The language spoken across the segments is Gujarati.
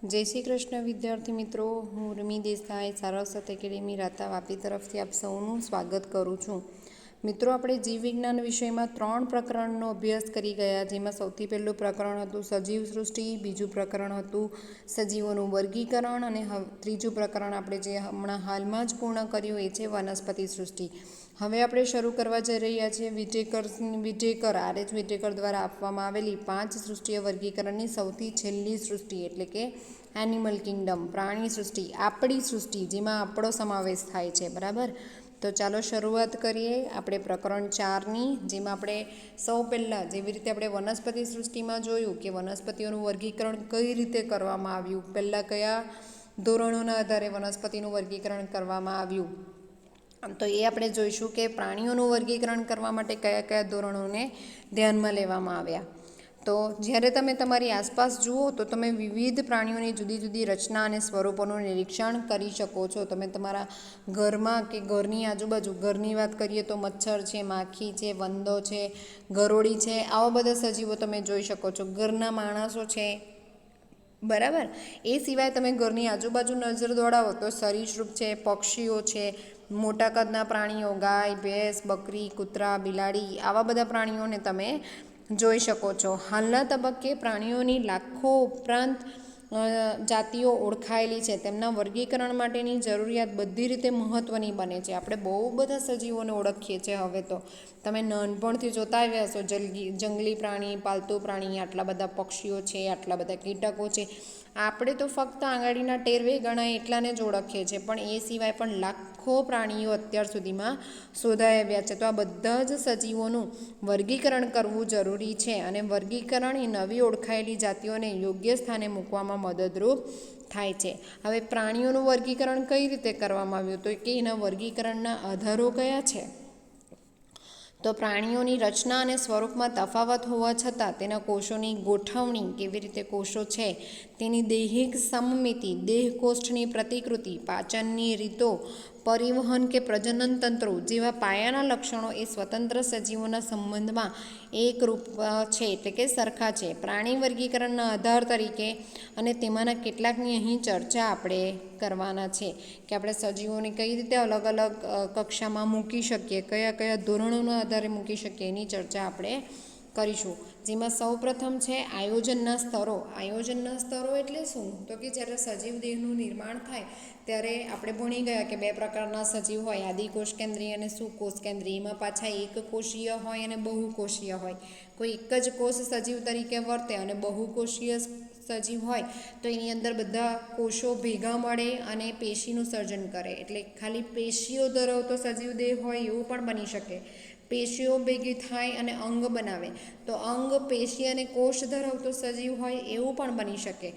जय श्री कृष्ण विद्यार्थी मित्रों, हूँ रमी देसाई सारस्वत एकेडमी राता वापी तरफथी आप सौનું स्वागत करूँ छूँ। मित्रों, આપણે जीव विज्ञान विषयમાં 3 પ્રકરણનો અભ્યાસ કરી ગયા, જેમાં સૌથી પહેલું પ્રકરણ હતું સજીવ સૃષ્ટિ, બીજું પ્રકરણ હતું સજીવોનું વર્ગીકરણ અને ત્રીજું પ્રકરણ આપણે જે હમણાં હાલમાં જ પૂર્ણ કર્યું એ છે વનસ્પતિ સૃષ્ટિ। હવે આપણે શરૂ કરવા જઈ રહ્યા છીએ વિટેકર આર.એચ. વિટેકર દ્વારા આપવામાં આવેલી 5 સૃષ્ટિય વર્ગીકરણની સૌથી છેલ્લી સૃષ્ટિ એટલે કે એનિમલ કિંગડમ, પ્રાણી સૃષ્ટિ, આપણી સૃષ્ટિ, જેમાં આપણો સમાવેશ થાય છે। બરાબર, તો ચાલો શરૂઆત કરીએ આપણે પ્રકરણ 4ની, જેમાં આપણે સૌ પહેલાં જેવી રીતે આપણે વનસ્પતિ સૃષ્ટિમાં જોયું કે વનસ્પતિઓનું વર્ગીકરણ કઈ રીતે કરવામાં આવ્યું, પહેલાં કયા ધોરણોના આધારે વનસ્પતિનું વર્ગીકરણ કરવામાં આવ્યું, તો એ આપણે જોઈશું કે પ્રાણીઓનું વર્ગીકરણ કરવા માટે કયા કયા ધોરણોને ધ્યાનમાં લેવામાં આવ્યા। તો જ્યારે તમે તમારી આસપાસ જુઓ તો તમે વિવિધ પ્રાણીઓની જુદી જુદી રચના અને સ્વરૂપોનું નિરીક્ષણ કરી શકો છો। તમે તમારા ઘરમાં કે ઘરની આજુબાજુ, ઘરની વાત કરીએ તો મચ્છર છે, માખી છે, વંદો છે, ગરોળી છે, આવા બધા સજીવો તમે જોઈ શકો છો। ઘરના માણસો છે, બરાબર। એ સિવાય તમે ઘરની આજુબાજુ નજર દોડાવો તો સરીસૃપ છે, પક્ષીઓ છે, મોટા કદના પ્રાણીઓ, ગાય, ભેંસ, બકરી, કૂતરા, બિલાડી, આવા બધા પ્રાણીઓને તમે જોઈ શકો છો। હાલના તબક્કે પ્રાણીઓની લાખો ઉપરાંત જાતિઓ ઓળખાયેલી છે। તેમના વર્ગીકરણ માટેની જરૂરિયાત બધી રીતે મહત્ત્વની બને છે। આપણે બહુ બધા સજીવોને ઓળખીએ છીએ। હવે તો તમે નાનપણથી જોતા આવ્યા છો, જંગલી પ્રાણી, પાલતુ પ્રાણી, આટલા બધા પક્ષીઓ છે, આટલા બધા કીટકો છે। આપણે તો ફક્ત આંગળીના ટેરવે ગણાય એટલાને જ ઓળખીએ છીએ, પણ એ સિવાય પણ લાખો પ્રાણીઓ અત્યાર સુધીમાં શોધાઈ આવ્યા છે। તો આ બધા જ સજીવોનું વર્ગીકરણ કરવું જરૂરી છે, અને વર્ગીકરણ એ નવી ઓળખાયેલી જાતિઓને યોગ્ય સ્થાને મૂકવામાં મદદરૂપ થાય છે। હવે પ્રાણીઓનું વર્ગીકરણ કઈ રીતે કરવામાં આવ્યું, તો કે એના વર્ગીકરણના આધારો કયા છે? તો પ્રાણીઓની રચના અને સ્વરૂપમાં તફાવત હોવા છતાં તેના કોષોની ગોઠવણી, કેવી રીતે કોષો છે, તેની દૈહિક સમમિતિ, દેહકોષ્ઠની પ્રતિકૃતિ, પાચનની રીતો, પરિવહન કે પ્રજનન તંત્રો જેવા પાયાના લક્ષણો એ સ્વતંત્ર સજીવોના સંબંધમાં એકરૂપ છે, એટલે કે સરખા છે। પ્રાણી વર્ગીકરણના આધાર તરીકે અને તેમાંના કેટલાકની અહીં ચર્ચા આપણે કરવાના છે કે આપણે સજીવોને કઈ રીતે અલગ અલગ કક્ષામાં મૂકી શકીએ, કયા કયા ધોરણોના આધારે મૂકી શકીએ, એની ચર્ચા આપણે કરીશું। જેમાં સૌ પ્રથમ છે આયોજનના સ્તરો। આયોજનના સ્તરો એટલે શું? તો કે જ્યારે સજીવ દેહનું નિર્માણ થાય ત્યારે આપણે ભણી ગયા કે 2 પ્રકારના સજીવ હોય, આદિકોષ કેન્દ્રીય અને સુકોષ કેન્દ્રીય। એમાં પાછા એકકોષીય હોય અને બહુકોષીય હોય। કોઈ એક જ કોષ સજીવ તરીકે વર્તે અને બહુકોષીય સજીવ હોય તો એની અંદર બધા કોષો ભેગા મળે અને પેશીનું સર્જન કરે, એટલે ખાલી પેશીઓ ધરાવતો સજીવ દેહ હોય એવું પણ બની શકે। પેશીઓ ભેગી થાય અને અંગ બનાવે તો અંગ, પેશી અને કોષ ધરાવતો સજીવ હોય એવું પણ બની શકે,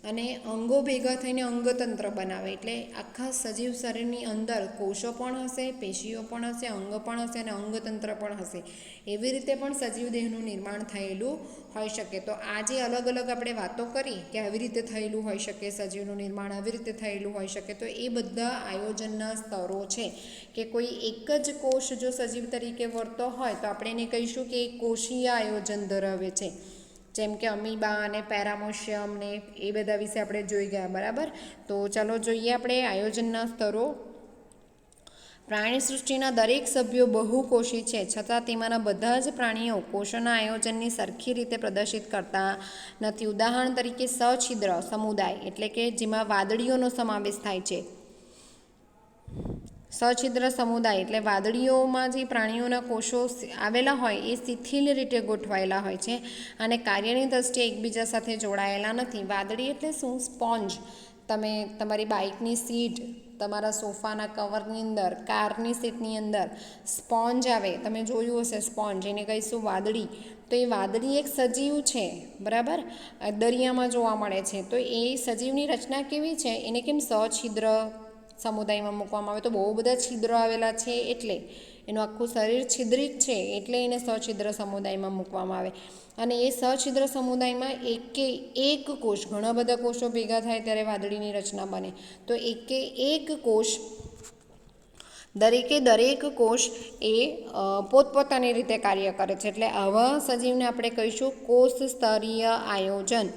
અને અંગો ભેગા થઈને અંગતંત્ર બનાવે, એટલે આખા સજીવ શરીરની અંદર કોષો પણ હશે, પેશીઓ પણ હશે, અંગ પણ હશે અને અંગતંત્ર પણ હશે। એવી રીતે પણ સજીવ દેહનું નિર્માણ થયેલું હોઈ શકે। તો આ જે અલગ અલગ આપણે વાતો કરી કે આવી રીતે થયેલું હોઈ શકે, સજીવનું નિર્માણ આવી રીતે થયેલું હોઈ શકે, તો એ બધા આયોજનના સ્તરો છે કે કોઈ એક જ કોષ જો સજીવ તરીકે વર્તો હોય તો આપણે એને કહીશું કે એ કોષીય આયોજન ધરાવે છે। જેમ કે અમીબા અને પેરામોશિયમ ને એ બધા વિશે આપણે જોઈ ગયા। બરાબર, તો ચાલો જોઈએ આપણે આયોજનના સ્તરો। પ્રાણી સૃષ્ટિના દરેક સભ્યો બહુકોષી છે, છતાં તેમાંના બધા જ પ્રાણીઓ કોષોના આયોજનની સરખી રીતે પ્રદર્શિત કરતા નથી। ઉદાહરણ તરીકે સછિદ્ર સમુદાય, એટલે કે જેમાં વાદળીઓનો સમાવેશ થાય છે। સછિદ્ર સમુદાય એટલે વાદળીઓમાં જે પ્રાણીઓના કોષો આવેલા હોય એ શિથિલ રીતે ગોઠવાયેલા હોય છે અને કાર્યની દ્રષ્ટિએ એકબીજા સાથે જોડાયેલા નથી। વાદળી એટલે શું? સ્પોન્જ। તમે તમારી બાઇકની સીટ, તમારા સોફાના કવરની અંદર, કારની સીટની અંદર સ્પોન્જ આવે, તમે જોયું હશે સ્પોન્જ, એને કહીશું વાદળી। તો એ વાદળી એક સજીવ છે, બરાબર, દરિયામાં જોવા મળે છે। તો એ સજીવની રચના કેવી છે? એને કેમ સછિદ્ર સમુદાયમાં મૂકવામાં આવે? તો બહુ બધા છિદ્રો આવેલા છે, એટલે એનું આખું શરીર છિદ્રિત છે, એટલે એને સછિદ્ર સમુદાયમાં મૂકવામાં આવે। અને એ સછિદ્ર સમુદાયમાં એક કોષ, ઘણા બધા કોષો ભેગા થાય ત્યારે વાદળીની રચના બને, તો એક કોષ, દરેક કોષ એ પોતપોતાની રીતે કાર્ય કરે છે, એટલે આવા સજીવને આપણે કહીશું કોષ સ્તરીય આયોજન।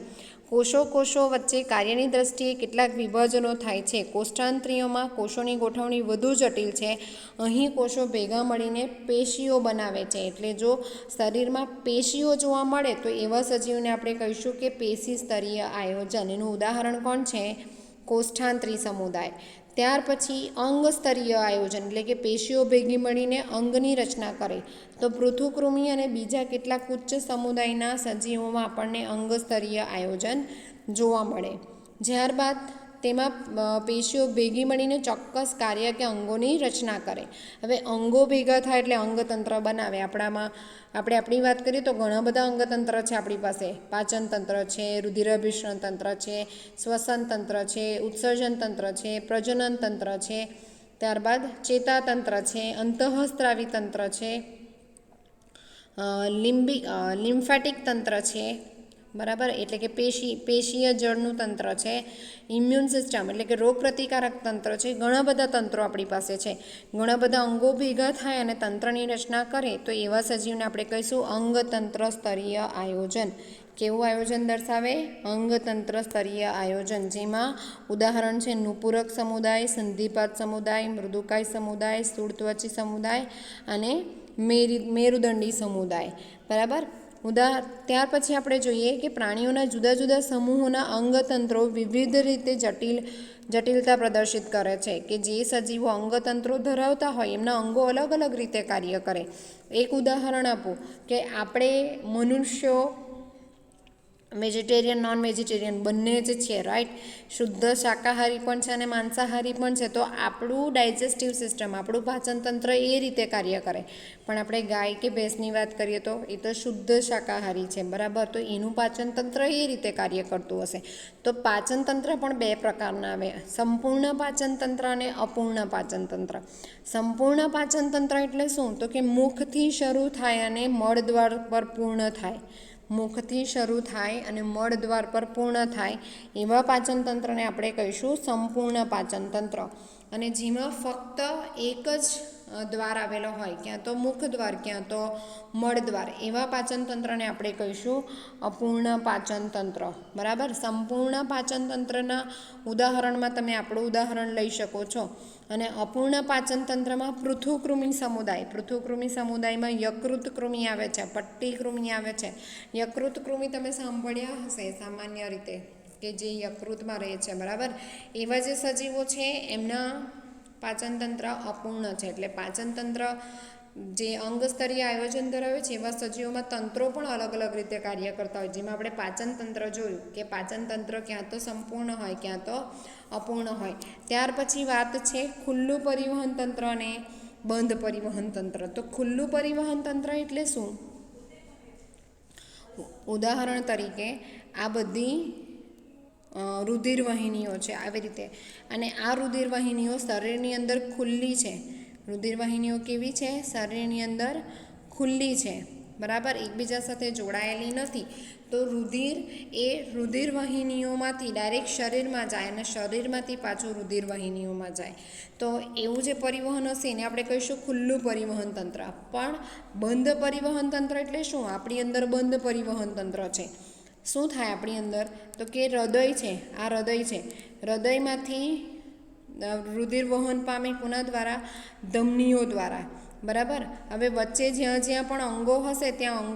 કોષો વચ્ચે કાર્યની દ્રષ્ટિએ કેટલાક વિભાજનો થાય છે. કોષ્ઠાંત્રિયોમાં કોષોની ગોઠવણી વધુ જટિલ છે. અહીં કોષો ભેગા મળીને પેશીઓ બનાવે છે. એટલે જો શરીરમાં પેશીઓ જોવા મળે તો એવા સજીવને આપણે કહીશું કે પેશી સ્તરીય આયોજન. એનું ઉદાહરણ કોણ છે? કોષ્ઠાંત્રી સમુદાય. ત્યાર પછી અંગ સ્તરીય આયોજન એટલે કે પેશીઓ ભેગી મળીને અંગની રચના કરે. તો પૃથુકૃમિ અને બીજા કેટલાક ઉચ્ચ સમુદાયના સજીવોમાં આપણને અંગ સ્તરીય આયોજન જોવા મળે. ત્યારબાદ તેમાં પેશીઓ ભેગી મળીને ચોક્કસ કાર્ય કે અંગોની રચના કરે. હવે અંગો ભેગા થાય એટલે અંગતંત્ર બનાવે. આપણી વાત કરીએ તો ઘણા બધા અંગતંત્ર છે આપણી પાસે. પાચન તંત્ર છે, રુધિરાભિસરણ તંત્ર છે, શ્વસન તંત્ર છે, ઉત્સર્જન તંત્ર છે, પ્રજનન તંત્ર છે, ત્યારબાદ ચેતાતંત્ર છે, અંતઃસ્ત્રાવી તંત્ર છે, લિમ્ફેટિક તંત્ર છે, બરાબર, એટલે કે પેશીય જળનું તંત્ર છે, ઇમ્યુન સિસ્ટમ એટલે કે રોગ પ્રતિકારક તંત્ર છે. ઘણા બધા તંત્રો આપણી પાસે છે. ઘણા બધા અંગો ભેગા થાય અને તંત્રની રચના કરે તો એવા સજીવને આપણે કહીશું અંગતંત્ર સ્તરીય આયોજન. કેવું આયોજન દર્શાવે? અંગતંત્ર સ્તરીય આયોજન. જેમાં ઉદાહરણ છે નુપુરક સમુદાય, સંધિપાત સમુદાય, મૃદુકાય સમુદાય, સ્થૂળત્વચી સમુદાય અને મેરુદંડી સમુદાય. બરાબર. ત્યાર પછી આપણે જોઈએ કે પ્રાણીઓના જુદા જુદા સમૂહોના અંગતંત્રો વિવિધ રીતે જટિલતા પ્રદર્શિત કરે છે. કે જે સજીવો અંગતંત્રો ધરાવતા હોય એમના અંગો અલગ અલગ રીતે કાર્ય કરે. એક ઉદાહરણ આપું કે આપણે મનુષ્યો વેજીટેરિયન નોન વેજીટેરિયન બંને જ છે, રાઈટ. શુદ્ધ શાકાહારી પણ છે અને માંસાહારી પણ છે. તો આપણું ડાયજેસ્ટિવ સિસ્ટમ, આપણું પાચનતંત્ર એ રીતે કાર્ય કરે. પણ આપણે ગાય કે ભેંસની વાત કરીએ તો એ તો શુદ્ધ શાકાહારી છે, બરાબર. તો એનું પાચનતંત્ર એ રીતે કાર્ય કરતું હશે. તો પાચનતંત્ર પણ બે પ્રકારના આવે, સંપૂર્ણ પાચનતંત્ર અને અપૂર્ણ પાચનતંત્ર. સંપૂર્ણ પાચનતંત્ર એટલે શું? તો કે મુખથી શરૂ થાય અને મળદ્વાર પર પૂર્ણ થાય. મુખથી શરૂ થાય અને મળદ્વાર પર પૂર્ણ થાય એવા પાચનતંત્રને આપણે કહીશું સંપૂર્ણ પાચનતંત્ર. અને જેમાં ફક્ત એક જ દ્વાર આવેલો હોય, ક્યાં તો મુખદ્વાર ક્યાં તો મળદ્વાર, એવા પાચનતંત્રને આપણે કહીશું અપૂર્ણ પાચનતંત્ર. બરાબર. સંપૂર્ણ પાચનતંત્રના ઉદાહરણમાં તમે આપણું ઉદાહરણ લઈ શકો છો. અને અપૂર્ણ પાચનતંત્રમાં પૃથુકૃમિ સમુદાયમાં યકૃત કૃમિ આવે છે, પટ્ટી કૃમિ આવે છે. યકૃત કૃમિ તમે સાંભળ્યા હશે સામાન્ય રીતે કે જે યકૃતમાં રહે છે, બરાબર. એવા જે સજીવો છે એમના પાચનતંત્ર અપૂર્ણ છે. એટલે પાચનતંત્ર જે અંગ સ્તરીય આયોજન ધરાવે છે એવા સજીવોમાં તંત્રો પણ અલગ અલગ રીતે કાર્ય કરતા હોય. જેમાં આપણે પાચનતંત્ર જોયું કે પાચનતંત્ર ક્યાં તો સંપૂર્ણ હોય ક્યાં તો અપૂર્ણ હોય. ત્યાર પછી વાત છે ખુલ્લું પરિવહન તંત્ર અને બંધ પરિવહન તંત્ર. તો ખુલ્લું પરિવહન તંત્ર એટલે શું? ઉદાહરણ તરીકે આ બધી રુધિરવાહિનીઓ છે આવી રીતે, અને આ રુધિરવાહિનીઓ શરીરની અંદર ખુલ્લી છે. રુધિરવાહિનીઓ કેવી છે? શરીરની અંદર ખુલ્લી છે, બરાબર, એકબીજા સાથે જોડાયેલી નથી. તો રુધિર એ રુધિરવાહિનીઓમાંથી ડાયરેક્ટ શરીરમાં જાય અને શરીરમાંથી પાછું રુધિરવાહિનીઓમાં જાય. તો એવું જે પરિવહન હશે એને આપણે કહીશું ખુલ્લું પરિવહન તંત્ર. પણ બંધ પરિવહન તંત્ર એટલે શું? આપણી અંદર બંધ પરિવહન તંત્ર છે. શું થાય આપણી અંદર? તો કે હૃદય છે, આ હૃદય છે, હૃદયમાંથી રુધિર વહન પામે કોના દ્વારા? ધમનીઓ દ્વારા, બરાબર. હવે વચ્ચે જ્યાં જ્યાં પણ અંગો હશે ત્યાં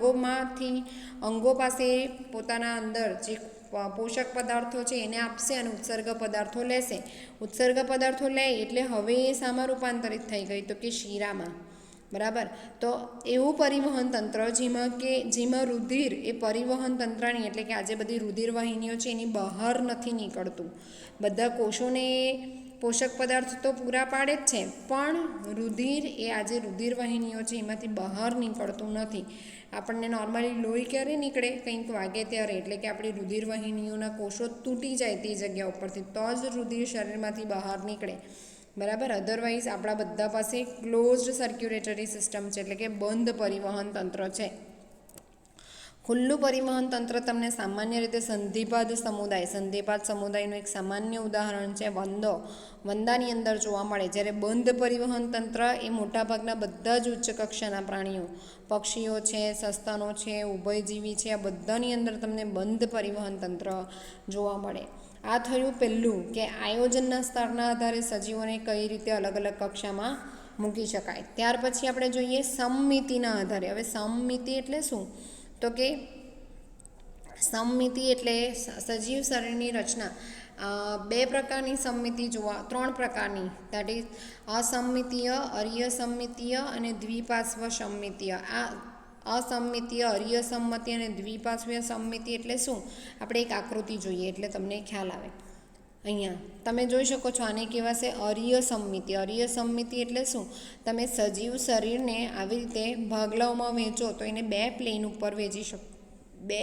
અંગો પાસે પોતાના અંદર જે પોષક પદાર્થો છે એને આપશે અને ઉત્સર્ગ પદાર્થો લેશે. ઉત્સર્ગ પદાર્થો લે એટલે હવે એ શામાં રૂપાંતરિત થઈ ગઈ? તો કે શીરામાં, બરાબર. તો એવું પરિવહન તંત્ર જેમાં રુધિર એ પરિવહન તંત્રની એટલે કે આજે બધી રુધિરવાહિનીઓ છે એની બહાર નથી નીકળતું. બધા કોષોને પોષક પદાર્થ તો પૂરા પાડે જ છે, પણ રુધિર એ આજે રુધિરવાહિનીઓ છે એમાંથી બહાર નીકળતું નથી. આપણને નોર્મલી લોહી ક્યારે નીકળે? કંઈક વાગે ત્યારે, એટલે કે આપણી રુધિરવાહિનીઓના કોષો તૂટી જાય તે જગ્યા ઉપરથી, તો જ રુધિર શરીરમાંથી બહાર નીકળે, બરાબર. અધરવાઇઝ આપણા બધા પાસે ક્લોઝડ સર્ક્યુલેટરી સિસ્ટમ છે, એટલે કે બંધ પરિવહન તંત્ર છે. ખુલ્લું પરિવહન તંત્ર તમને સામાન્ય રીતે સંધિપાદ સમુદાયનું એક સામાન્ય ઉદાહરણ છે વંદાની અંદર જોવા મળે. જ્યારે બંધ પરિવહન તંત્ર એ મોટાભાગના બધા જ ઉચ્ચ કક્ષાના પ્રાણીઓ, પક્ષીઓ છે, સસ્તનો છે, ઉભયજીવી છે, આ બધાની અંદર તમને બંધ પરિવહન તંત્ર જોવા મળે. આ થયું પહેલું કે આયોજનના સ્તરના આધારે સજીવોને કઈ રીતે અલગ અલગ કક્ષામાં મૂકી શકાય. ત્યાર પછી આપણે જોઈએ સમમિતિના આધારે. હવે સમમિતિ એટલે શું? તો કે સમમિતિ એટલે સજીવ શરીરની રચના બે પ્રકારની સમમિતિ ત્રણ પ્રકારની, દેટ ઇઝ અસમમિતીય, અરીય સમમિતીય અને દ્વિપાર્શ્વ સમમિતીય. આ અસમમિતીય, અરીય સમમિતિ અને દ્વિપાર્શ્વીય સમમિતિ એટલે શું? આપણે એક આકૃતિ જોઈએ એટલે તમને ખ્યાલ આવે. અહીંયા તમે જોઈ શકો છો, આને કહેવાશે અરીય સમમિતિ. અરીય સમમિતિ એટલે શું? તમે સજીવ શરીરને આવી રીતે ભાગલાઓમાં વહેંચો તો એને બે પ્લેન ઉપર વહેંચી શકો, બે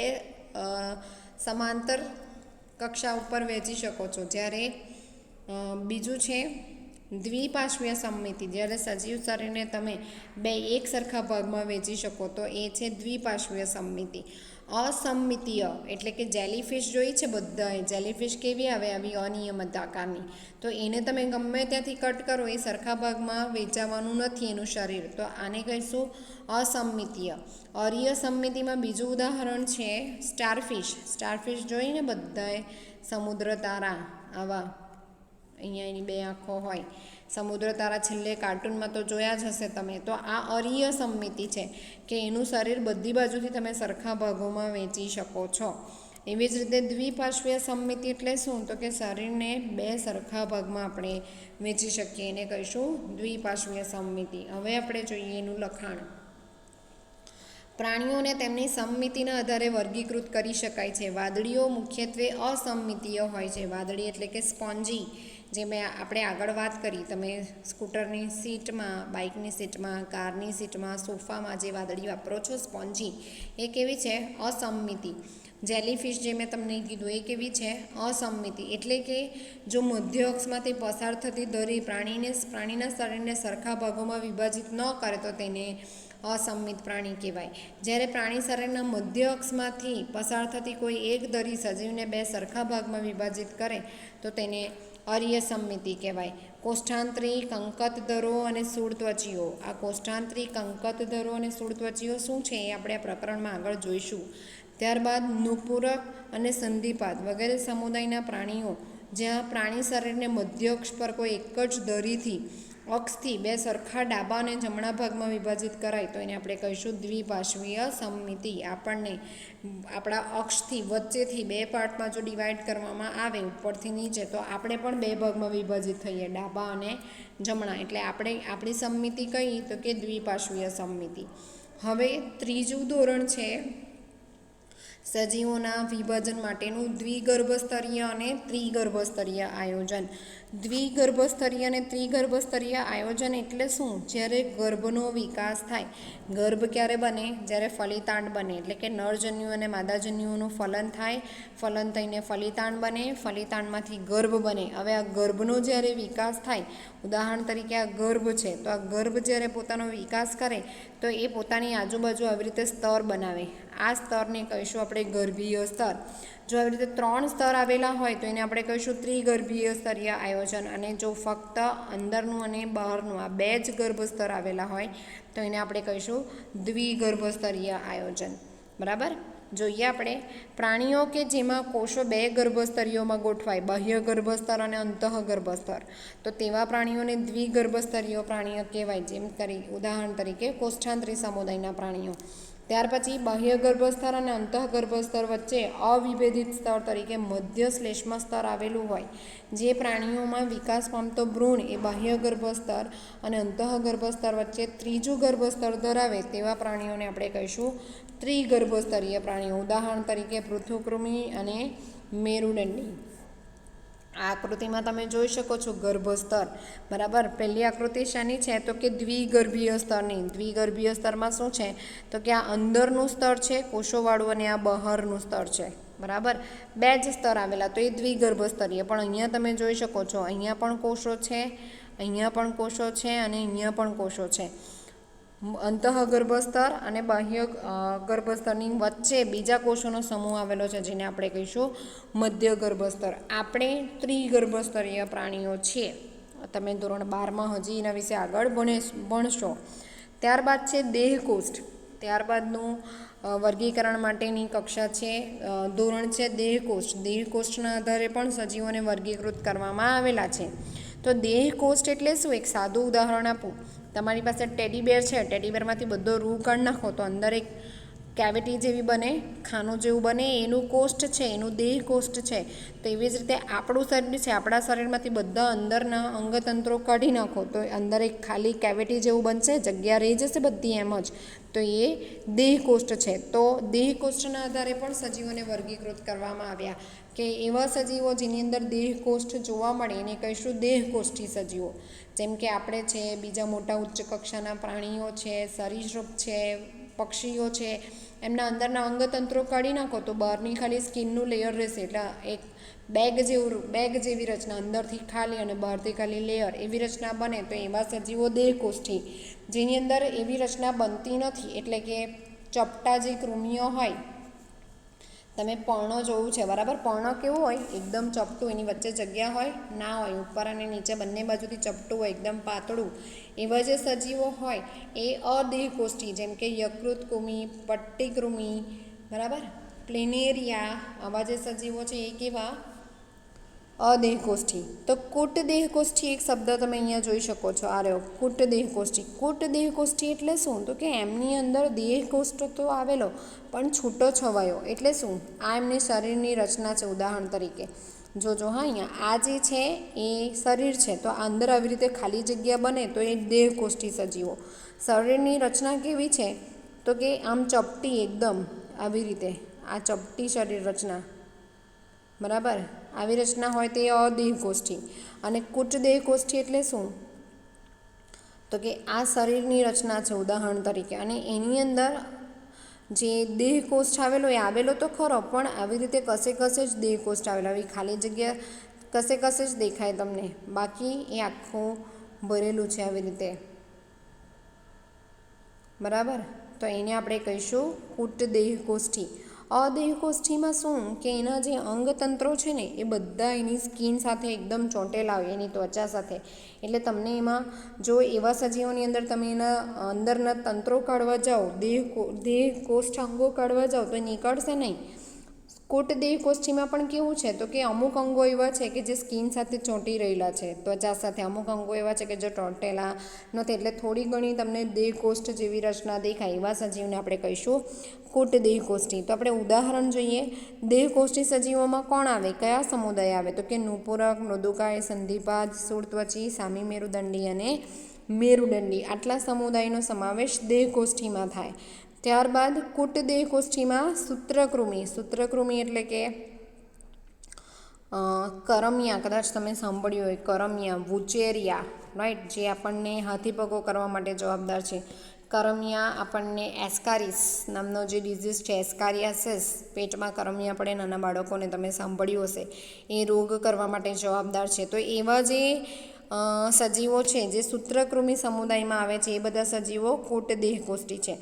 સમાંતર કક્ષા ઉપર વહેંચી શકો છો. જ્યારે બીજું છે દ્વિપાર્શ્વીય સમમિતિ. જ્યારે સજીવ શરીરને તમે બે એક સરખા ભાગમાં વહેંચી શકો તો એ છે દ્વિપાર્શ્વીય સમમિતિ. અસમમિતીય એટલે કે જેલીફિશ જોઈ છે બધાએ. જેલીફિશ કેવી આવે? આવી અનિયમિત આકારની. તો એને તમે ગમે ત્યાંથી કટ કરો, એ સરખા ભાગમાં વહેંચાવાનું નથી એનું શરીર, તો આને કહીશું અસમમિતીય. અરીય સમમિતિમાં બીજું ઉદાહરણ છે સ્ટારફિશ. સ્ટારફિશ જોઈને બધાએ, સમુદ્ર તારા આવા, અહીંયા એની બે આંખો હોય, સમુદ્ર તારા છેલ્લે કાર્ટૂનમાં તો જોયા જ હશે તમે. તો આ અરીય સમમિતિ છે કે એનું શરીર બધી બાજુથી તમે સરખા ભાગોમાં વહેંચી શકો છો. એવી જ રીતે દ્વિપાર્શ્વીય સમમિતિ એટલે શું? તો કે શરીરને બે સરખા ભાગમાં આપણે વહેંચી શકીએ, એને કહીશું દ્વિપાર્શ્વીય સમમિતિ. હવે આપણે જોઈએ એનું લખાણ. પ્રાણીઓને તેમની સમમિતિના આધારે વર્ગીકૃત કરી શકાય છે. વાદળીઓ મુખ્યત્વે અસમમિતીય હોય છે. વાદળી એટલે કે સ્પોન્જી, જે આપણે આગળ વાત કરી. તમે સ્કૂટરની સીટમાં, બાઇકની સીટમાં, કારની સીટમાં, સોફામાં જે વાદળી વાપરો છો સ્પોન્જી, એ કેવી છે? અસમમિતિ. જેલીફિશ જે મેં તમને કીધું એ કેવી છે? અસમમિતિ. એટલે કે જો મધ્ય અક્ષમાંથી પસાર થતી ધરી પ્રાણીના શરીરને સરખા ભાગોમાં વિભાજિત ન કરે તો તેને અસમમિત પ્રાણી કહેવાય. જ્યારે પ્રાણી શરીરના મધ્ય અક્ષમાંથી પસાર થતી કોઈ એક ધરી સજીવને બે સરખા ભાગમાં વિભાજિત કરે તો તેને અરીય સમમિતિ કહેવાય. કોષ્ઠાંતરી, કંકતધરો અને સૂળત્વચીઓ. આ કોષ્ઠાંતરી, કંકતધરો અને સૂળત્વચીઓ શું છે એ આપણે આ પ્રકરણમાં આગળ જોઈશું. ત્યારબાદ નુપુરક અને સંધિપાદ વગેરે સમુદાયના પ્રાણીઓ, જ્યાં પ્રાણી શરીરને મધ્ય અક્ષ પર કોઈ એક જ ધરીથી અક્ષથી બે સરખા ડાબા અને જમણા ભાગમાં વિભાજિત કરાય તો એને આપણે કહીશું દ્વિપાર્શ્વીય સમમિતિ. આપણને આપણા અક્ષથી વચ્ચેથી બે પાર્ટમાં જો ડિવાઈડ કરવામાં આવે ઉપરથી નીચે તો આપણે પણ બે ભાગમાં વિભાજિત થઈએ, ડાબા અને જમણા. એટલે આપણી સમમિતિ કઈ? તો કે દ્વિપાર્શ્વીય સમમિતિ. હવે ત્રીજું ધોરણ છે સજીવોના વિભાજન માટેનું દ્વિગર્ભસ્તરીય અને ત્રિગર્ભસ્તરીય આયોજન. દ્વિગર્ભસ્તરીય અને ત્રિગર્ભસ્તરીય આયોજન એટલે શું? જ્યારે ગર્ભનો વિકાસ થાય. ગર્ભ ક્યારે બને? જ્યારે ફલિતાંડ બને, એટલે કે નરજન્યુ અને માદાજન્યુઓનું ફલન થાય, ફલન થઈને ફલિતાંડ બને, ફલિતાંડમાંથી ગર્ભ બને. હવે આ ગર્ભનો જ્યારે વિકાસ થાય, ઉદાહરણ તરીકે આ ગર્ભ છે, તો આ ગર્ભ જ્યારે પોતાનો વિકાસ કરે તો એ પોતાની આજુબાજુ આવી રીતે સ્તર બનાવે. આ સ્તરને કહીશું આપણે ગર્ભીય સ્તર. જો આવી રીતે 3 સ્તર આવેલા હોય તો એને આપણે કહીશું ત્રિગર્ભીય સ્તરીય આયોજન. અને જો ફક્ત અંદરનું અને બહારનું આ બે જ ગર્ભ સ્તર આવેલા હોય તો એને આપણે કહીશું દ્વિગર્ભસ્તરીય આયોજન. બરાબર? જોઈએ આપણે પ્રાણીઓ કે જેમાં કોષો બે ગર્ભસ્તરીયોમાં ગોઠવાય, બાહ્ય ગર્ભસ્તર અને અંતઃગર્ભસ્તર, તો તેવા પ્રાણીઓને દ્વિગર્ભસ્તરીય પ્રાણીઓ કહેવાય. જેમ ઉદાહરણ તરીકે કોષ્ઠાંતરી સમુદાયના પ્રાણીઓ. ત્યાર પછી બાહ્ય ગર્ભસ્તર અને અંતઃગર્ભસ્તર વચ્ચે અવિભેદિત સ્તર તરીકે મધ્ય શ્લેષ્મ સ્તર આવેલું હોય. જે પ્રાણીઓમાં વિકાસ પામતો ભ્રૂણ એ બાહ્ય ગર્ભસ્તર અને અંતઃગર્ભસ્તર વચ્ચે ત્રીજું ગર્ભસ્તર ધરાવે તેવા પ્રાણીઓને આપણે કહીશું ત્રિગર્ભસ્તરીય પ્રાણીઓ. ઉદાહરણ તરીકે પૃથુકૃમિ અને મેરુદંડી. આ આકૃતિમાં તમે જોઈ શકો છો ગર્ભસ્તર. બરાબર? પહેલી આકૃતિ શાની છે? તો કે દ્વિગર્ભીય સ્તરની. દ્વિગર્ભીય સ્તરમાં શું છે? તો કે આ અંદરનું સ્તર છે કોષોવાળું અને આ બહારનું સ્તર છે. બરાબર? બે જ સ્તર આવેલા તો એ દ્વિગર્ભસ્તરીય. પણ અહીંયા તમે જોઈ શકો છો, અહીંયા પણ કોષો છે, અહીંયા પણ કોષો છે અને અહીંયા પણ કોષો છે. અંતઃગર્ભસ્તર અને બાહ્ય ગર્ભસ્તરની વચ્ચે બીજા કોષોનો સમૂહ આવેલો છે, જેને આપણે કહીશું મધ્ય ગર્ભસ્તર. આપણે ત્રિગર્ભસ્તરીય પ્રાણીઓ છીએ. તમે ધોરણ 12માં હજી એના વિશે આગળ ભણશો. ત્યારબાદ છે દેહકોષ્ઠ. ત્યારબાદનું વર્ગીકરણ માટેની કક્ષા છે, ધોરણ છે દેહકોષ્ઠ. દેહકોષ્ઠના આધારે પણ સજીવોને વર્ગીકૃત કરવામાં આવેલા છે. તો દેહકોષ્ઠ એટલે શું? એક સાદું ઉદાહરણ આપું. તમારી પાસે ટેડીબેર છે, ટેડીબેરમાંથી બધો રૂ કાઢી નાખો તો અંદર એક કેવિટી જેવી બને, ખાનું જેવું બને, એનું કોષ્ઠ છે, એનું દેહ કોષ્ઠ છે. તો એવી જ રીતે આપણું શરીર છે, આપણા શરીરમાંથી બધા અંદરના અંગતંત્રો કાઢી નાખો તો અંદર એક ખાલી કેવિટી જેવું બનશે, જગ્યા રહી જશે બધી એમ જ. તો એ દેહ કોષ્ઠ છે. તો દેહ કોષ્ઠના આધારે પણ સજીવોને વર્ગીકૃત કરવામાં આવ્યા કે એવા સજીવો જેની અંદર દેહ કોષ્ઠ જોવા મળે એને કહીશું દેહકોષ્ઠી સજીવો. જેમ કે આપણે છે, બીજા મોટા ઉચ્ચ કક્ષાના પ્રાણીઓ છે, સરીસૃપ છે, પક્ષીઓ છે, એમના અંદરના અંગતંત્રો કાઢી નાખો તો બહારની ખાલી સ્કિનનું લેયર રહેશે. એટલે એક બેગ જેવી રચના, અંદરથી ખાલી અને બહારથી ખાલી લેયર, એવી રચના બને. તો એવા સજીવો દેહકોષ્ઠી. જેની અંદર એવી રચના બનતી નથી, એટલે કે ચપટા જે કૃમિઓ હોય, તમે પર્ણો જોયું છે બરાબર? પર્ણ કેવું હોય? એકદમ ચપટું, એની વચ્ચે જગ્યા હોય ના હોય, ઉપર અને નીચે બંને બાજુથી ચપટું હોય, એકદમ પાતળું. એવા જે સજીવો હોય એ અદેહકોષ્ઠી. જેમ કે યકૃત કૃમિ, પટ્ટીકૃમિ, બરાબર, પ્લેનેરિયા, આવા જે સજીવો છે એ કેવા? અદેહકોષ્ઠી. તો કૂટ દેહકોષ્ઠી એક શબ્દ તમે અહીંયા જોઈ શકો છો. આ રહ્યો કૂટ દેહકોષ્ઠી. કૂટ દેહકોષ્ઠી એટલે શું? તો કે એમની અંદર દેહકોષ્ઠ તો આવેલો પણ છૂટો છવાયો. એટલે શું? આ એમની શરીરની રચના છે. ઉદાહરણ તરીકે જોજો હા, અહીંયા આ જે છે એ શરીર છે, તો અંદર આવી રીતે ખાલી જગ્યા બને તો એ દેહકોષ્ઠી સજીવો. શરીરની રચના કેવી છે? તો કે આમ ચપટી, એકદમ આવી રીતે આ ચપટી શરીર રચના, બરાબર, આવી રચના હોય તે અદેહકોષ્ઠી. અને કૂટ દેહકોષ્ઠી એટલે શું? તો કે આ શરીરની રચના છે ઉદાહરણ તરીકે, અને એની અંદર જે દેહકોષ્ઠ આવેલો એ આવેલો તો ખરો, પણ આવી રીતે કશે કશે જ દેહકોષ્ઠ આવેલો. આવી ખાલી જગ્યા કશે કશે જ દેખાય તમને, બાકી એ આખું ભરેલું છે આવી રીતે, બરાબર. તો એને આપણે કહીશું કૂટ દેહકોષ્ઠી. અદેહકોષ્ઠીમાં શું કે એના જે અંગતંત્રો છે ને એ બધા એની સ્કિન સાથે એકદમ ચોંટેલા હોય, એની ત્વચા સાથે. એટલે તમને એમાં જો એવા સજીવોની અંદર તમે એના અંદરના તંત્રો કાઢવા જાઓ, દેહકોષ્ઠ અંગો કાઢવા જાઓ તો નીકળશે નહીં. કૂટ દેહકોષ્ઠીમાં પણ કેવું છે? તો કે અમુક અંગો એવા છે કે જે સ્કિન સાથે ચોંટી રહેલા છે, ત્વચા સાથે. અમુક અંગો એવા છે કે જે ચોંટેલા નથી, એટલે થોડી ઘણી તમને દેહકોષ્ઠ જેવી રચના દેખાય. એવા સજીવને આપણે કહીશું કૂટ દેહકોષ્ઠી. તો આપણે ઉદાહરણ જોઈએ. દેહકોષ્ઠી સજીવોમાં કોણ આવે? કયા સમુદાય આવે? તો કે નુપુરક, મૃદુકાય, સંધિપાદ, શૂળત્વચી, સામી મેરુદંડી અને મેરુદંડી. આટલા સમુદાયનો સમાવેશ દેહકોષ્ઠીમાં થાય. ત્યારબાદ કૂટ દેહકોષ્ઠીમાં સૂત્રકૃમિ. સૂત્રકૃમિ એટલે કે કરમિયા, કદાચ તમે સાંભળ્યું હોય, કરમિયા, વુચેરિયા, રાઈટ, જે આપણને હાથીપગો કરવા માટે જવાબદાર છે. કરમિયા આપણને એસ્કારિસ નામનો જે ડિઝીઝ છે, એસ્કારિયાસિસ, પેટમાં કરમિયા પડે નાના બાળકોને, તમે સાંભળ્યું હશે, એ રોગ કરવા માટે જવાબદાર છે. તો એવા જે સજીવો છે જે સૂત્રકૃમિ સમુદાયમાં આવે છે, એ બધા સજીવો કૂટ દેહકોષ્ઠી છે.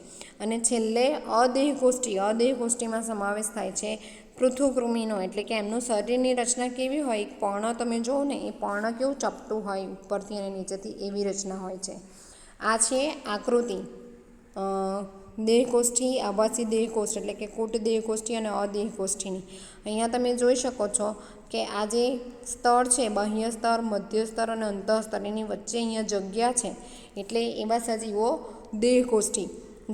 અને છેલ્લે અદેહકોષ્ઠી. અદેહકોષ્ઠીમાં સમાવેશ થાય છે પૃથુકૃમિનો. એટલે કે એમનું શરીરની રચના કેવી હોય? એક પર્ણ તમે જુઓ ને, એ પર્ણ કેવું ચપટું હોય ઉપરથી અને નીચેથી, એવી રચના હોય છે. આ છે આકૃતિ દેહકોષ્ઠી, આભાસી દેહકોષ્ઠ એટલે કે કૂટ દેહકોષ્ઠી અને અદેહકોષ્ઠીની. અહીંયા તમે જોઈ શકો છો કે આ જે સ્તર છે, બાહ્ય સ્તર, મધ્ય સ્તર અને અંતઃસ્તર, એની વચ્ચે અહીંયા જગ્યા છે, એટલે એવા સજીવો દેહકોષ્ઠી.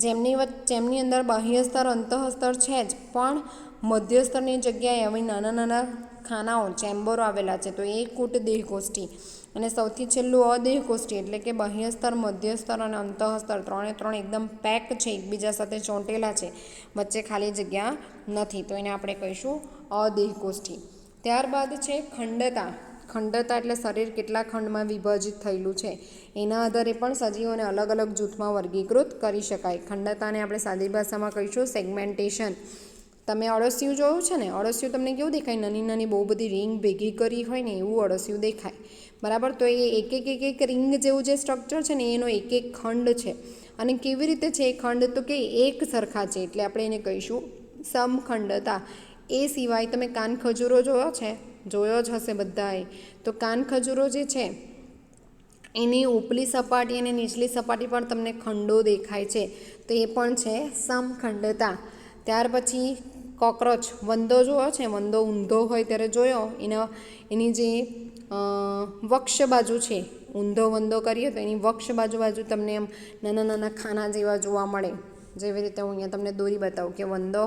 જેમની અંદર બાહ્ય સ્તર, અંતઃસ્તર છે જ, પણ મધ્ય સ્તરની જગ્યાએ આવી નાના નાના ખાનાઓ, ચેમ્બરો આવેલા છે, તો એ કૂટ દેહકોષ્ઠી. અને સૌથી છેલ્લું અદેહકોષ્ઠી એટલે કે બાહ્ય સ્તર, મધ્ય સ્તર અને અંતઃસ્તર ત્રણે ત્રણ એકદમ પેક છે, એકબીજા સાથે ચોંટેલા છે, વચ્ચે ખાલી જગ્યા નથી, તો એને આપણે કહીશું અદેહકોષ્ઠી. ત્યારબાદ છે ખંડતા. ખંડતા એટલે શરીર કેટલા ખંડમાં વિભાજિત થયેલું છે, એના આધારે પણ સજીવોને અલગ અલગ જૂથમાં વર્ગીકૃત કરી શકાય. ખંડતાને આપણે સાદી ભાષામાં કહીશું સેગમેન્ટેશન. તમે અળસિયું જોયું છે ને? અળસિયું તમને કેવું દેખાય? નાની નાની બહુ બધી રિંગ ભેગી કરી હોય ને એવું અળસિયું દેખાય, બરાબર. તો એ એક એક રિંગ જેવું જે સ્ટ્રક્ચર છે ને એનો એક એક ખંડ છે. અને કેવી રીતે છે એ ખંડ તો કે એક સરખા છે, એટલે આપણે એને કહીશું સમખંડતા. એ સિવાય તમે કાનખજૂરો જોયો જ હશે બધાએ. તો કાનખજૂરો જે છે એની ઉપલી સપાટી અને નીચલી સપાટી પર તમને ખંડો દેખાય છે, તો એ પણ છે સમખંડતા. ત્યાર પછી કોકરોચ, વંદો જોયો છે, વંદો ઊંધો હોય ત્યારે જોયો, એની જે વક્ષ બાજુ છે, ઊંધો વંદો કરીએ તો એની વક્ષ બાજુ તમને એમ નાના નાના ખાના જેવા જોવા મળે. જેવી રીતે હું અહીંયા તમને દોરી બતાવું કે વંદો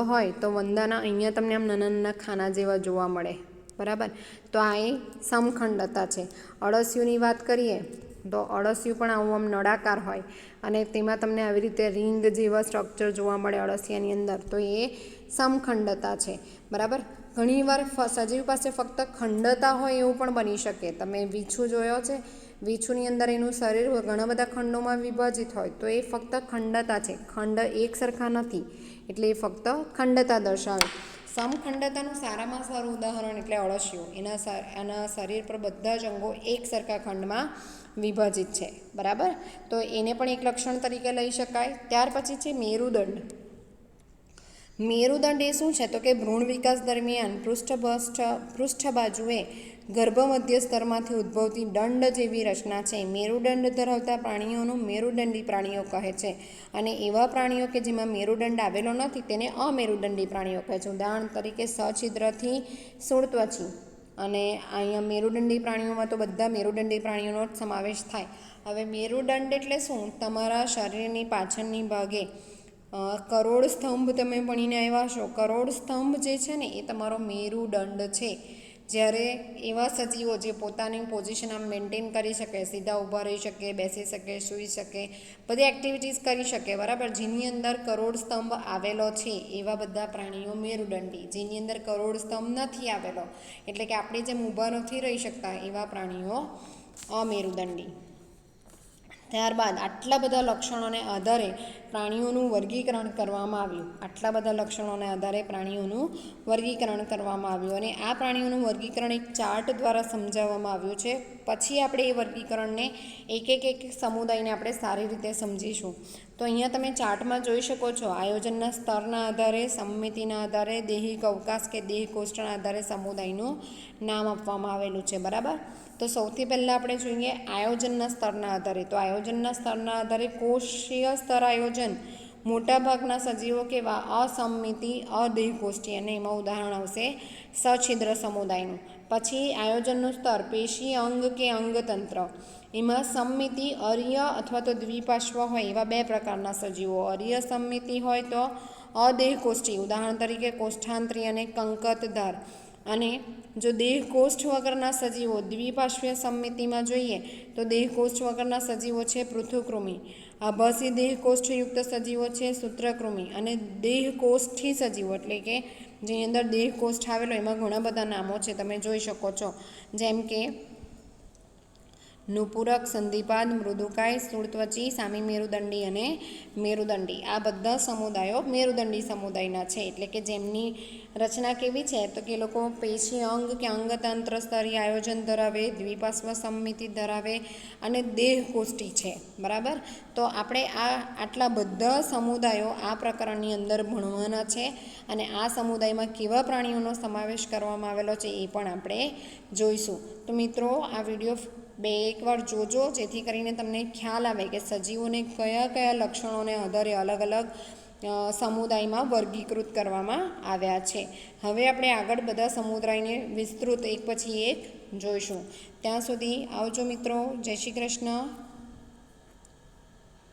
હોય તો વંદાના અહીંયા તમને આમ નાના નાના ખાના જેવા જોવા મળે, બરાબર. તો આ એ સમખંડતા છે. અળસિયુંની વાત કરીએ તો અળસિયું પણ આવું આમ નળાકાર હોય અને તેમાં તમને આવી રીતે રિંગ જેવા સ્ટ્રક્ચર જોવા મળે અળસિયાની અંદર, તો એ સમખંડતા છે, બરાબર. ઘણીવાર સજીવ પાસે ફક્ત ખંડતા હોય એવું પણ બની શકે. તમે વીછું જોયો છે, વીછુંની અંદર એનું શરીર ઘણા બધા ખંડોમાં વિભાજિત હોય, તો એ ફક્ત ખંડતા છે, ખંડ એક સરખા નથી, એટલે એ ફક્ત ખંડતા દર્શાવે. સમખંડતાનું સારામાં સારું ઉદાહરણ એટલે અળસિયું. એના શરીર પર બધા જ અંગો એક સરખા ખંડમાં વિભાજિત છે, બરાબર. તો એને પણ એક લક્ષણ તરીકે લઈ શકાય. ત્યાર પછી છે મેરુદંડ. મેરુદંડ એ શું છે તો કે ભ્રૂણ વિકાસ દરમિયાન પૃષ્ઠ બાજુએ ગર્ભ મધ્ય સ્તરમાંથી ઉદ્ભવતી દંડ જેવી રચના છે. મેરુદંડ ધરાવતા પ્રાણીઓનું મેરુદંડી પ્રાણીઓ કહે છે, અને એવા પ્રાણીઓ કે જેમાં મેરુદંડ આવેલો નથી તેને અમેરુદંડી પ્રાણીઓ કહે છે. ઉદાહરણ તરીકે સછિદ્રથી શૂળત્વચી, અને અહીંયા મેરુદંડી પ્રાણીઓમાં તો બધા મેરુદંડી પ્રાણીઓનો જ સમાવેશ થાય. હવે મેરુદંડ એટલે શું? તમારા શરીરની પાછળની ભાગે કરોડ સ્તંભ તમે ભણીને આવ્યા છો. કરોડ સ્તંભ જે છે ને એ તમારો મેરુદંડ છે. જ્યારે એવા સજીવો જે પોતાની પોઝિશન આમ મેન્ટેન કરી શકે, સીધા ઊભા રહી શકે, બેસી શકે, સૂઈ શકે, બધી એક્ટિવિટીઝ કરી શકે, બરાબર, જેની અંદર કરોડ સ્તંભ આવેલો છે એવા બધા પ્રાણીઓ મેરુદંડી. જેની અંદર કરોડ સ્તંભ નથી આવેલો, એટલે કે આપણે જેમ ઊભા નથી રહી શકતા એવા પ્રાણીઓ અમેરુદંડી. ત્યારબાદ આટલા બધા લક્ષણોને આધારે પ્રાણીઓનું વર્ગીકરણ કરવામાં આવ્યું. અને આ પ્રાણીઓનું વર્ગીકરણ એક ચાર્ટ દ્વારા સમજાવવામાં આવ્યું છે. પછી આપણે એ વર્ગીકરણને એક સમુદાયને આપણે સારી રીતે સમજીશું. તો અહીંયા તમે ચાર્ટમાં જોઈ શકો છો, આયોજનના સ્તરના આધારે, સંમિતિના આધારે, દૈહિક અવકાશ કે દેહ કોષ્ટના આધારે સમુદાયનું નામ આપવામાં આવેલું છે, બરાબર. તો સૌથી પહેલાં આપણે જોઈએ આયોજનના સ્તરના આધારે. તો આયોજનના સ્તરના આધારે કોષીય સ્તર આયોજન મોટાભાગના સજીવો કેવા અસંમિતિ, અદેહકોષ્ઠી, અને એમાં ઉદાહરણ આવશે સછિદ્ર સમુદાયનું. પછી આયોજનનું સ્તર પેશી અંગ કે અંગતંત્ર. એમાં સંમિતિ, અર્ય અથવા તો દ્વિપાર્શ્વ હોય એવા બે પ્રકારના સજીવો. અર્ય સંમિતિ હોય તો અદેહકોષ્ઠી, ઉદાહરણ તરીકે કોષ્ઠાંત્રી અને કંકતધાર. અને જો દેહકોષ્ઠ વગરના સજીવો દ્વિપાર્શ્વીય સંમિતિમાં જોઈએ તો દેહકોષ્ઠ વગરના સજીવો છે પૃથુકૃમિ. આભાસી દેહકોષ્ઠયુક્ત સજીવો છે સૂત્રકૃમિ. અને દેહકોષ્ઠી સજીવો એટલે કે જેની અંદર દેહકોષ્ઠ આવેલો એમાં ઘણા બધા નામો છે, તમે જોઈ શકો છો, જેમ કે નુપુરક, સંધિપાદ, મૃદુકાય, સ્થૂળત્વચી, સામી મેરુદંડી અને મેરુદંડી. આ બધા સમુદાયો મેરુદંડી સમુદાયના છે. એટલે કે જેમની રચના કેવી છે તો કે લોકો પેશી અંગ કે અંગતંત્ર સ્તરીય આયોજન ધરાવે, દ્વિપાર્શ્વ સંમિતિ ધરાવે અને દેહકોષ્ઠી છે, બરાબર. તો આપણે આટલા બધા સમુદાયો આ પ્રકરણની અંદર ભણવાના છે, અને આ સમુદાયમાં કેવા પ્રાણીઓનો સમાવેશ કરવામાં આવેલો છે એ પણ આપણે જોઈશું. તો મિત્રો, આ વિડીયો એકવાર જોજો, જેથી કરીને તમને ખ્યાલ આવે કે સજીવોને કયા કયા લક્ષણોને આધારે અલગ અલગ સમુદાયમાં વર્ગીકૃત કરવામાં આવ્યા છે. હવે આપણે આગળ બધા સમુદાયને વિસ્તૃત એક પછી એક જોઈશું. ત્યાં સુધી આવજો મિત્રો. જય શ્રી કૃષ્ણ.